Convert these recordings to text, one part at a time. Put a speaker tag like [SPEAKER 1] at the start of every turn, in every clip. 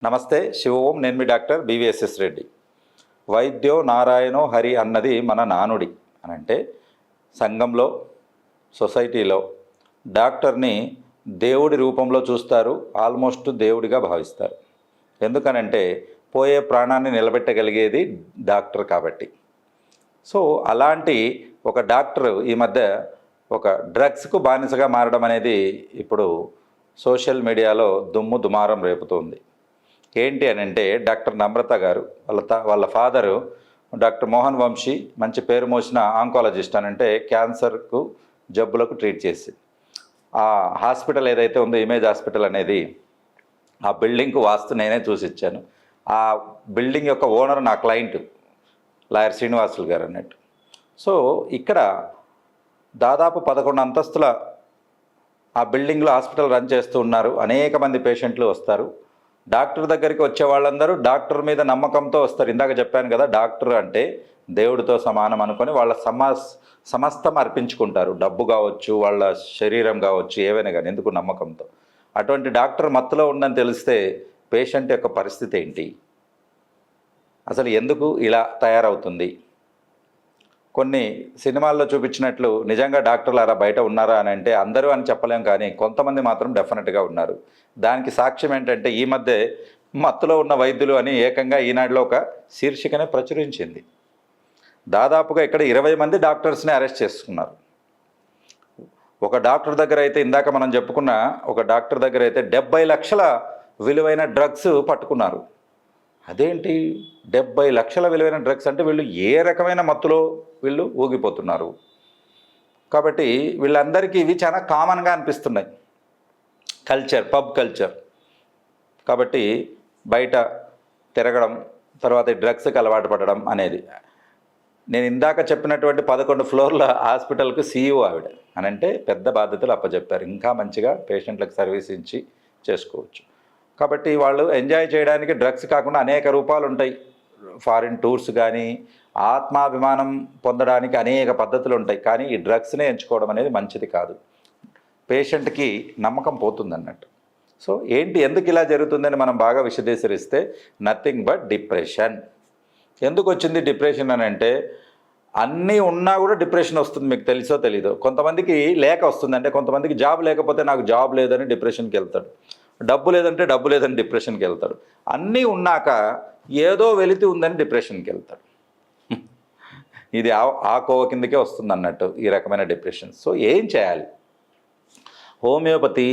[SPEAKER 1] నమస్తే శివోం. నేను మీ డాక్టర్ బివిఎస్ఎస్ రెడ్డి. వైద్యో నారాయణో హరి అన్నది మన నానుడి. అని అంటే సంఘంలో, సొసైటీలో డాక్టర్ని దేవుడి రూపంలో చూస్తారు, ఆల్మోస్ట్ దేవుడిగా భావిస్తారు. ఎందుకనంటే పోయే ప్రాణాన్ని నిలబెట్టగలిగేది డాక్టర్ కాబట్టి. సో అలాంటి ఒక డాక్టర్ ఈ మధ్య ఒక డ్రగ్స్కు బానిసగా మారడం అనేది ఇప్పుడు సోషల్ మీడియాలో దుమ్ము దుమారం రేపుతుంది. ఏంటి అని అంటే డాక్టర్ నమ్రత గారు వాళ్ళ ఫాదరు డాక్టర్ మోహన్ వంశీ, మంచి పేరు మోసిన ఆంకాలజిస్ట్. అని అంటే క్యాన్సర్కు జబ్బులకు ట్రీట్ చేసి ఆ హాస్పిటల్ ఏదైతే ఉందో ఇమేజ్ హాస్పిటల్ అనేది, ఆ బిల్డింగ్కు వాస్తు నేనే చూసి ఇచ్చాను. ఆ బిల్డింగ్ యొక్క ఓనర్ నా క్లయింట్ లాయర్ శ్రీనివాసులు గారు అన్నట్టు. సో ఇక్కడ దాదాపు 11 అంతస్తుల ఆ బిల్డింగ్లో హాస్పిటల్ రన్ చేస్తూ ఉన్నారు. అనేక మంది పేషెంట్లు వస్తారు. డాక్టర్ దగ్గరికి వచ్చే వాళ్ళందరూ డాక్టర్ మీద నమ్మకంతో వస్తారు. ఇందాక చెప్పాను కదా, డాక్టర్ అంటే దేవుడితో సమానం అనుకొని వాళ్ళ సమస్తం అర్పించుకుంటారు. డబ్బు కావచ్చు, వాళ్ళ శరీరం కావచ్చు, ఏవైనా కానీ, ఎందుకు నమ్మకంతో. అటువంటి డాక్టర్ మత్తులో ఉందని తెలిస్తే పేషెంట్ యొక్క పరిస్థితి ఏంటి, అసలు ఎందుకు ఇలా తయారవుతుంది? కొన్ని సినిమాల్లో చూపించినట్లు నిజంగా డాక్టర్లు అలా బయట ఉన్నారా అని అంటే అందరూ అని చెప్పలేం, కానీ కొంతమంది మాత్రం డెఫినెట్గా ఉన్నారు. దానికి సాక్ష్యం ఏంటంటే ఈ మధ్య మత్తులో ఉన్న వైద్యులు అని ఏకంగా ఈనాడులో ఒక శీర్షికనే ప్రచురించింది. దాదాపుగా ఇక్కడ 20 మంది డాక్టర్స్ని అరెస్ట్ చేసుకున్నారు. ఒక డాక్టర్ దగ్గర అయితే, ఇందాక మనం చెప్పుకున్న ఒక డాక్టర్ దగ్గర అయితే 70 లక్షల విలువైన డ్రగ్స్ పట్టుకున్నారు. అదేంటి 70 లక్షల విలువైన డ్రగ్స్ అంటే వీళ్ళు ఏ రకమైన మత్తులో వీళ్ళు ఊగిపోతున్నారు? కాబట్టి వీళ్ళందరికీ ఇవి చాలా కామన్గా అనిపిస్తున్నాయి. Culture, pub culture. కాబట్టి బయట తిరగడం, తర్వాత డ్రగ్స్కి అలవాటు పడడం అనేది. నేను ఇందాక చెప్పినటువంటి 11 ఫ్లోర్ల హాస్పిటల్కు CEO ఆవిడ. అని అంటే పెద్ద బాధ్యతలు అప్పచెప్పారు. ఇంకా మంచిగా పేషెంట్లకు సర్వీస్ ఇచ్చి చేసుకోవచ్చు. కాబట్టి వాళ్ళు ఎంజాయ్ చేయడానికి డ్రగ్స్ కాకుండా అనేక రూపాలు ఉంటాయి. ఫారిన్ టూర్స్ కానీ, ఆత్మాభిమానం పొందడానికి అనేక పద్ధతులు ఉంటాయి. కానీ ఈ డ్రగ్స్నే ఎంచుకోవడం అనేది మంచిది కాదు. పేషెంట్కి నమ్మకం పోతుందన్నట్టు. సో ఏంటి, ఎందుకు ఇలా జరుగుతుందని మనం బాగా విశదీకరిస్తే నథింగ్ బట్ డిప్రెషన్. ఎందుకు వచ్చింది డిప్రెషన్ అని అంటే, అన్నీ ఉన్నా కూడా డిప్రెషన్ వస్తుంది. మీకు తెలుసో తెలీదో, కొంతమందికి లేక వస్తుంది. అంటే కొంతమందికి జాబ్ లేకపోతే నాకు జాబ్ లేదని డిప్రెషన్కి వెళ్తాడు. డబ్బు లేదంటే డబ్బు లేదని డిప్రెషన్కి వెళ్తాడు. అన్నీ ఉన్నాక ఏదో వెలితి ఉందని డిప్రెషన్కి వెళ్తాడు. ఇది ఆ కోవ కిందకే వస్తుంది అన్నట్టు ఈ రకమైన డిప్రెషన్. సో ఏం చేయాలి? హోమియోపతి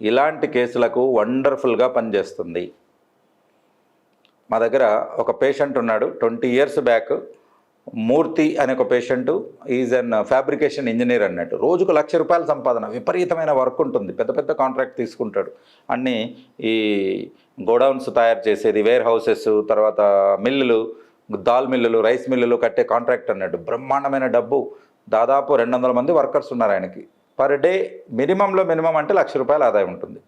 [SPEAKER 1] ఇలాంటి కేసులకు వండర్ఫుల్గా పనిచేస్తుంది. మా దగ్గర ఒక పేషెంట్ ఉన్నాడు, 20 years బ్యాక్. మూర్తి అనే ఒక patient, is an fabrication engineer అన్నట్టు. రోజుకు ₹1,00,000 సంపాదన, విపరీతమైన వర్క్ ఉంటుంది, పెద్ద పెద్ద కాంట్రాక్ట్ తీసుకుంటాడు. అన్నీ ఈ గోడౌన్స్ తయారు చేసేది, వేర్ హౌసెస్, తర్వాత మిల్లులు, దాల్ మిల్లులు, రైస్ మిల్లులు కట్టే కాంట్రాక్ట్ అన్నట్టు. బ్రహ్మాండమైన డబ్బు. దాదాపు 200 మంది వర్కర్స్ ఉన్నారు ఆయనకి. పర్ డే మినిమం అంటే ₹1,00,000 ఆదాయం ఉంటుంది.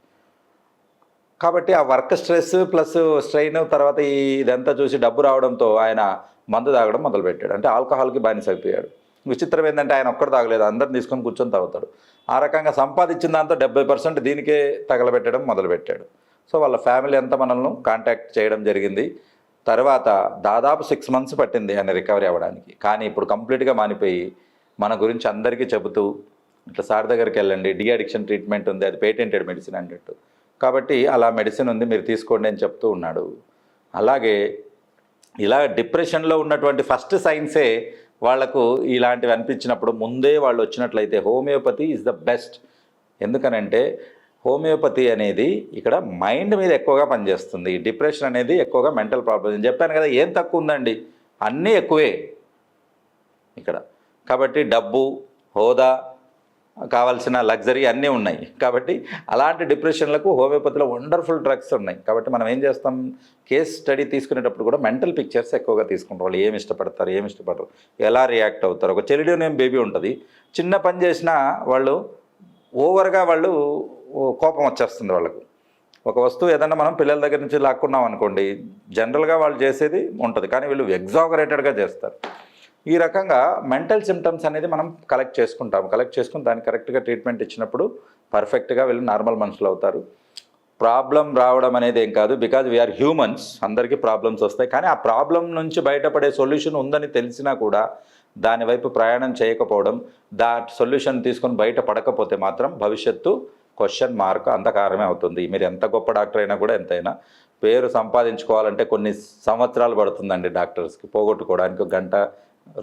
[SPEAKER 1] కాబట్టి ఆ వర్క్ స్ట్రెస్ ప్లస్ స్ట్రెయిన్, తర్వాత ఇదంతా చూసి డబ్బు రావడంతో ఆయన మందు తాగడం మొదలుపెట్టాడు. అంటే ఆల్కహాల్కి బానిస అయిపోయాడు. విచిత్రం ఏంటంటే ఆయన ఒక్కడు తాగలేదు, అందరిని తీసుకొని కూర్చొని తాగుతాడు. ఆ రకంగా సంపాదించిన దాంతో 70% దీనికే తగలబెట్టడం మొదలుపెట్టాడు. సో వాళ్ళ ఫ్యామిలీ అంతా మనల్ని కాంటాక్ట్ చేయడం జరిగింది. తర్వాత దాదాపు 6 months పట్టింది ఆయన రికవరీ అవ్వడానికి. కానీ ఇప్పుడు కంప్లీట్గా మానిపోయి మన గురించి అందరికీ చెబుతూ, ఇట్లా సార్ దగ్గరికి వెళ్ళండి, అడిక్షన్ ట్రీట్మెంట్ ఉంది, అది పేటెంటెడ్ మెడిసిన్ అన్నట్టు. కాబట్టి అలా మెడిసిన్ ఉంది, మీరు తీసుకోండి అని చెప్తూ ఉన్నాడు. అలాగే ఇలా డిప్రెషన్లో ఉన్నటువంటి ఫస్ట్ సైన్సే వాళ్లకు ఇలాంటివి అనిపించినప్పుడు ముందే వాళ్ళు వచ్చినట్లయితే హోమియోపతి ఈజ్ ద బెస్ట్. ఎందుకనంటే హోమియోపతి అనేది ఇక్కడ మైండ్ మీద ఎక్కువగా పనిచేస్తుంది. డిప్రెషన్ అనేది ఎక్కువగా మెంటల్ ప్రాబ్లమ్. నేను చెప్పాను కదా, ఏం తక్కువ ఉందండి, అన్నీ ఎక్కువే ఇక్కడ. కాబట్టి డబ్బు, హోదా, కావాల్సిన లగ్జరీ అన్నీ ఉన్నాయి. కాబట్టి అలాంటి డిప్రెషన్లకు హోమియోపతిలో వండర్ఫుల్ డ్రగ్స్ ఉన్నాయి. కాబట్టి మనం ఏం చేస్తాం, కేస్ స్టడీ తీసుకునేటప్పుడు కూడా మెంటల్ పిక్చర్స్ ఎక్కువగా తీసుకుంటారు. వాళ్ళు ఏమి ఇష్టపడతారు, ఏమి ఇష్టపడరు, ఎలా రియాక్ట్ అవుతారు. ఒక చెలిడోనియం బేబీ ఉంటుంది, చిన్న పని చేసినా వాళ్ళు ఓవర్గా వాళ్ళు కోపం వచ్చేస్తుంది వాళ్ళకు. ఒక వస్తువు ఏదన్నా మనం పిల్లల దగ్గర నుంచి లాక్కున్నాం అనుకోండి, జనరల్గా వాళ్ళు చేసేది ఉంటుంది, కానీ వీళ్ళు ఎగ్జాగరేటెడ్గా చేస్తారు. ఈ రకంగా మెంటల్ సిమ్టమ్స్ అనేది మనం కలెక్ట్ చేసుకుని దానికి కరెక్ట్గా ట్రీట్మెంట్ ఇచ్చినప్పుడు పర్ఫెక్ట్గా వీళ్ళు నార్మల్ మనుషులు అవుతారు. ప్రాబ్లం రావడం అనేది ఏం కాదు, బికాజ్ వీఆర్ హ్యూమన్స్, అందరికీ ప్రాబ్లమ్స్ వస్తాయి. కానీ ఆ ప్రాబ్లం నుంచి బయటపడే సొల్యూషన్ ఉందని తెలిసినా కూడా దాని వైపు ప్రయాణం చేయకపోవడం, సొల్యూషన్ తీసుకొని బయటపడకపోతే మాత్రం భవిష్యత్తు క్వశ్చన్ మార్క్ అంధకారమే అవుతుంది. మీరు ఎంత గొప్ప డాక్టర్ అయినా కూడా, ఎంతైనా పేరు సంపాదించుకోవాలంటే కొన్ని సంవత్సరాలు పడుతుందండి డాక్టర్స్కి. పోగొట్టుకోవడానికి 1 గంట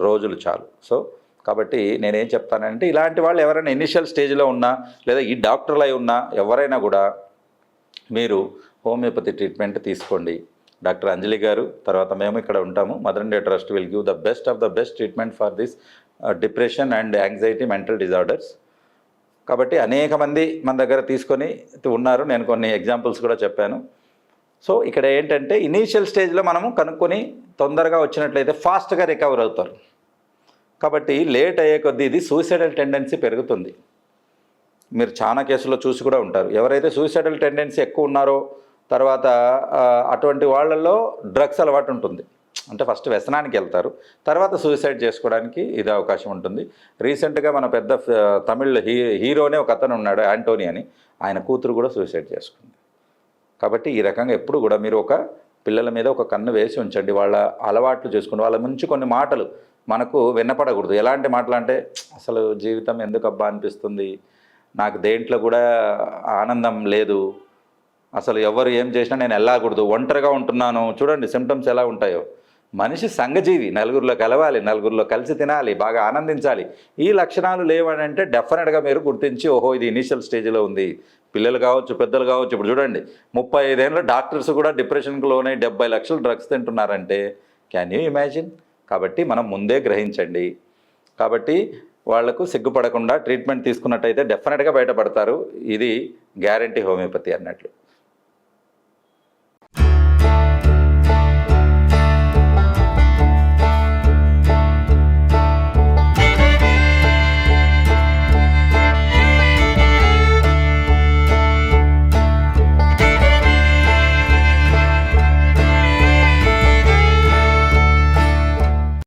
[SPEAKER 1] రోజులు చాలు. సో కాబట్టి నేనేం చెప్తానంటే, ఇలాంటి వాళ్ళు ఎవరైనా ఇనిషియల్ స్టేజ్లో ఉన్నా, లేదా ఈ డాక్టర్లు అయి ఉన్నా, ఎవరైనా కూడా మీరు హోమియోపతి ట్రీట్మెంట్ తీసుకోండి. డాక్టర్ అంజలి గారు, తర్వాత మేము ఇక్కడ ఉంటాము. Mother India trust will give the best of the best treatment for this depression and anxiety, mental disorders. కాబట్టి అనేక మంది మన దగ్గర తీసుకొని ఉన్నారు. నేను కొన్ని ఎగ్జాంపుల్స్ కూడా చెప్పాను. సో ఇక్కడ ఏంటంటే, ఇనీషియల్ స్టేజ్లో మనము కనుక్కొని తొందరగా వచ్చినట్లయితే ఫాస్ట్గా రికవర్ అవుతారు. కాబట్టి లేట్ అయ్యే కొద్దీ ఇది సూసైడల్ టెండెన్సీ పెరుగుతుంది. మీరు చాలా కేసుల్లో చూసి కూడా ఉంటారు. ఎవరైతే సూసైడల్ టెండెన్సీ ఎక్కువ ఉన్నారో, తర్వాత అటువంటి వాళ్ళల్లో డ్రగ్స్ అలవాటు ఉంటుంది. అంటే ఫస్ట్ వ్యసనానికి వెళ్తారు, తర్వాత సూసైడ్ చేసుకోవడానికి ఇది అవకాశం ఉంటుంది. రీసెంట్గా మన పెద్ద తమిళ్ హీరోనే ఒక అతను ఉన్నాడు, యాంటోనీ అని. ఆయన కూతురు కూడా సూసైడ్ చేసుకుంది. కాబట్టి ఈ రకంగా ఎప్పుడు కూడా మీరు ఒక పిల్లల మీద ఒక కన్ను వేసి ఉంచండి. వాళ్ళ అలవాట్లు చూసుకోండి. వాళ్ళ నుంచి కొన్ని మాటలు మనకు వినపడకూడదు. ఎలాంటి మాటలు అంటే, అసలు జీవితం ఎందుకు అబ్బా అనిపిస్తుంది, నాకు దేంట్లో కూడా ఆనందం లేదు, అసలు ఎవరు ఏం చేసినా నేను వెళ్ళకూడదు, ఒంటరిగా ఉంటున్నాను. చూడండి సిమ్టమ్స్ ఎలా ఉంటాయో. మనిషి సంఘజీవి, నలుగురిలో కలవాలి, నలుగురిలో కలిసి తినాలి, బాగా ఆనందించాలి. ఈ లక్షణాలు లేవని అంటే డెఫినెట్గా మీరు గుర్తించి, ఓహో ఇది ఇనీషియల్ స్టేజ్లో ఉంది. పిల్లలు కావచ్చు, పెద్దలు కావచ్చు. ఇప్పుడు చూడండి 35 ఏళ్ళ డాక్టర్స్ కూడా డిప్రెషన్కి లోనై 70 లక్షలు డ్రగ్స్ తింటున్నారంటే, క్యాన్ యూ ఇమాజిన్? కాబట్టి మనం ముందే గ్రహించండి. కాబట్టి వాళ్లకు సిగ్గుపడకుండా ట్రీట్మెంట్ తీసుకున్నట్టయితే డెఫినెట్గా బయటపడతారు. ఇది గ్యారంటీ హోమియోపతి అన్నట్లు.